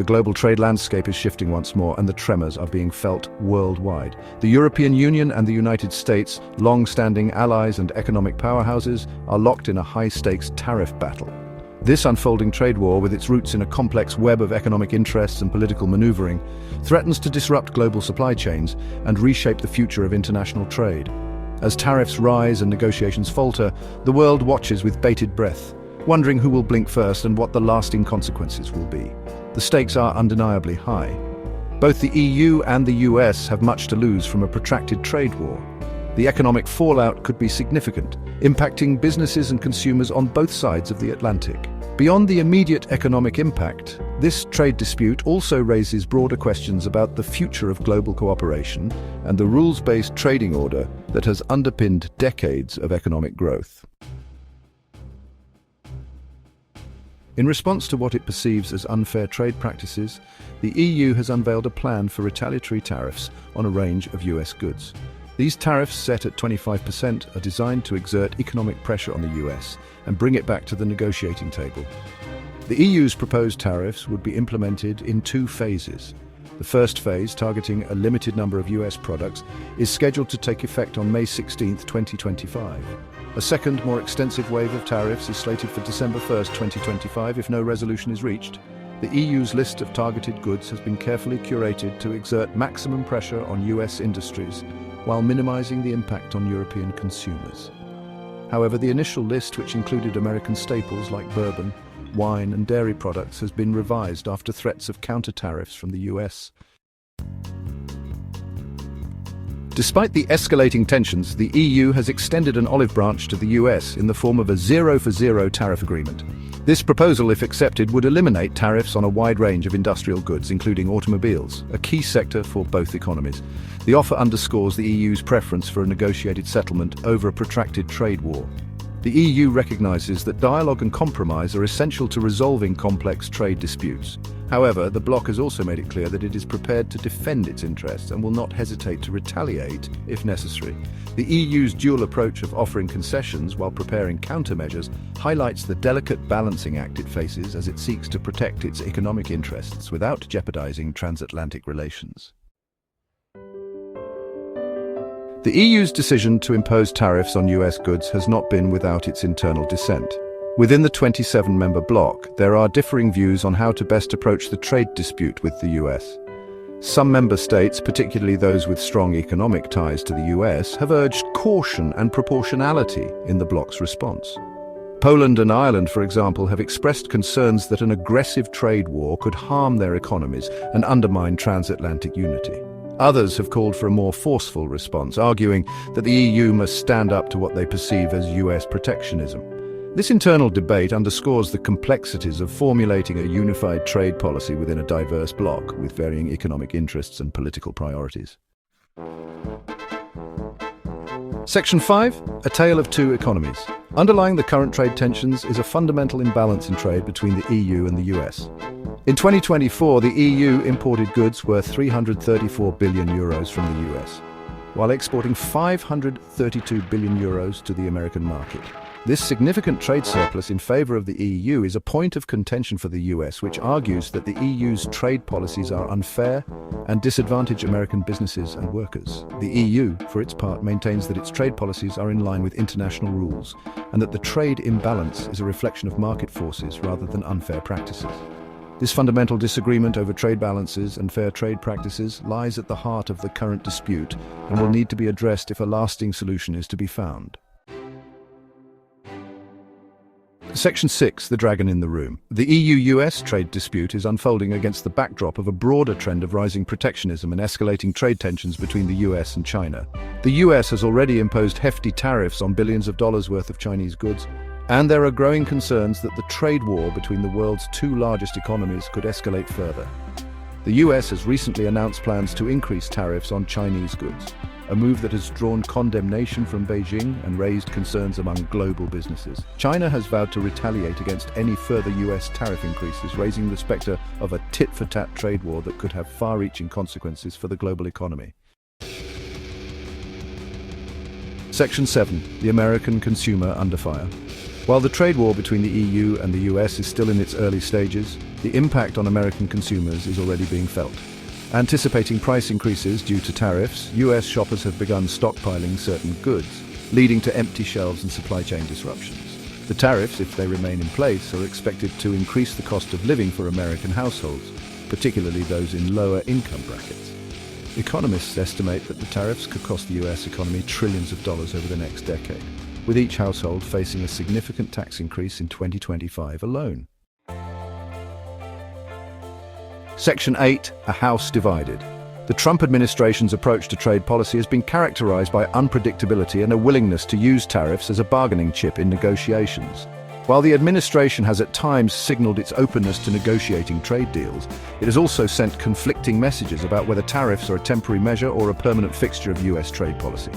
The global trade landscape is shifting once more, and the tremors are being felt worldwide. The European Union and the United States, long-standing allies and economic powerhouses, are locked in a high-stakes tariff battle. This unfolding trade war, with its roots in a complex web of economic interests and political maneuvering, threatens to disrupt global supply chains and reshape the future of international trade. As tariffs rise and negotiations falter, the world watches with bated breath, wondering who will blink first and what the lasting consequences will be. The stakes are undeniably high. Both the EU and the US have much to lose from a protracted trade war. The economic fallout could be significant, impacting businesses and consumers on both sides of the Atlantic. Beyond the immediate economic impact, this trade dispute also raises broader questions about the future of global cooperation and the rules-based trading order that has underpinned decades of economic growth. In response to what it perceives as unfair trade practices, the EU has unveiled a plan for retaliatory tariffs on a range of US goods. These tariffs, set at 25%, are designed to exert economic pressure on the US and bring it back to the negotiating table. The EU's proposed tariffs would be implemented in two phases. The first phase, targeting a limited number of US products, is scheduled to take effect on May 16, 2025. A second, more extensive wave of tariffs is slated for December 1, 2025, if no resolution is reached. The EU's list of targeted goods has been carefully curated to exert maximum pressure on US industries, while minimizing the impact on European consumers. However, the initial list, which included American staples like bourbon, wine and dairy products, has been revised after threats of counter-tariffs from the US. Despite the escalating tensions, the EU has extended an olive branch to the US in the form of a zero-for-zero tariff agreement. This proposal, if accepted, would eliminate tariffs on a wide range of industrial goods, including automobiles, a key sector for both economies. The offer underscores the EU's preference for a negotiated settlement over a protracted trade war. The EU recognizes that dialogue and compromise are essential to resolving complex trade disputes. However, the bloc has also made it clear that it is prepared to defend its interests and will not hesitate to retaliate if necessary. The EU's dual approach of offering concessions while preparing countermeasures highlights the delicate balancing act it faces as it seeks to protect its economic interests without jeopardizing transatlantic relations. The EU's decision to impose tariffs on US goods has not been without its internal dissent. Within the 27-member bloc, there are differing views on how to best approach the trade dispute with the US. Some member states, particularly those with strong economic ties to the US, have urged caution and proportionality in the bloc's response. Poland and Ireland, for example, have expressed concerns that an aggressive trade war could harm their economies and undermine transatlantic unity. Others have called for a more forceful response, arguing that the EU must stand up to what they perceive as US protectionism. This internal debate underscores the complexities of formulating a unified trade policy within a diverse bloc with varying economic interests and political priorities. Section 5. A Tale of Two Economies. Underlying the current trade tensions is a fundamental imbalance in trade between the EU and the US. In 2024, the EU imported goods worth €334 billion from the US, while exporting €532 billion to the American market. This significant trade surplus in favor of the EU is a point of contention for the US, which argues that the EU's trade policies are unfair and disadvantage American businesses and workers. The EU, for its part, maintains that its trade policies are in line with international rules and that the trade imbalance is a reflection of market forces rather than unfair practices. This fundamental disagreement over trade balances and fair trade practices lies at the heart of the current dispute and will need to be addressed if a lasting solution is to be found. Section 6. The Dragon in the Room. The EU-US trade dispute is unfolding against the backdrop of a broader trend of rising protectionism and escalating trade tensions between the US and China. The US has already imposed hefty tariffs on billions of dollars worth of Chinese goods, and there are growing concerns that the trade war between the world's two largest economies could escalate further. The US has recently announced plans to increase tariffs on Chinese goods, a move that has drawn condemnation from Beijing and raised concerns among global businesses. China has vowed to retaliate against any further US tariff increases, raising the specter of a tit-for-tat trade war that could have far-reaching consequences for the global economy. Section 7. The American consumer under fire. While the trade war between the EU and the US is still in its early stages, the impact on American consumers is already being felt. Anticipating price increases due to tariffs, US shoppers have begun stockpiling certain goods, leading to empty shelves and supply chain disruptions. The tariffs, if they remain in place, are expected to increase the cost of living for American households, particularly those in lower income brackets. Economists estimate that the tariffs could cost the US economy trillions of dollars over the next decade, with each household facing a significant tax increase in 2025 alone. Section 8. A House Divided. The Trump administration's approach to trade policy has been characterized by unpredictability and a willingness to use tariffs as a bargaining chip in negotiations. While the administration has at times signaled its openness to negotiating trade deals, it has also sent conflicting messages about whether tariffs are a temporary measure or a permanent fixture of US trade policy.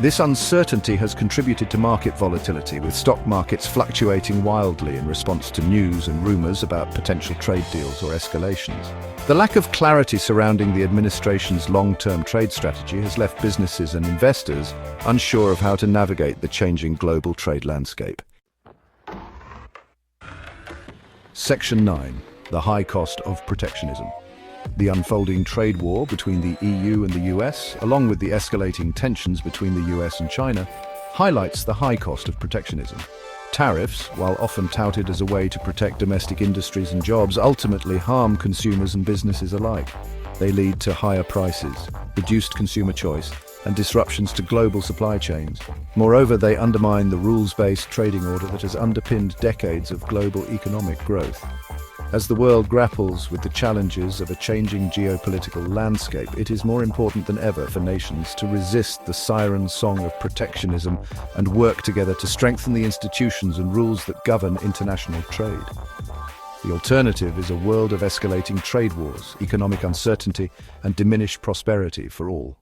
This uncertainty has contributed to market volatility, with stock markets fluctuating wildly in response to news and rumors about potential trade deals or escalations. The lack of clarity surrounding the administration's long-term trade strategy has left businesses and investors unsure of how to navigate the changing global trade landscape. Section 9. The High Cost of Protectionism. The unfolding trade war between the EU and the US, along with the escalating tensions between the US and China, highlights the high cost of protectionism. Tariffs, while often touted as a way to protect domestic industries and jobs, ultimately harm consumers and businesses alike. They lead to higher prices, reduced consumer choice, and disruptions to global supply chains. Moreover, they undermine the rules-based trading order that has underpinned decades of global economic growth. As the world grapples with the challenges of a changing geopolitical landscape, it is more important than ever for nations to resist the siren song of protectionism and work together to strengthen the institutions and rules that govern international trade. The alternative is a world of escalating trade wars, economic uncertainty, and diminished prosperity for all.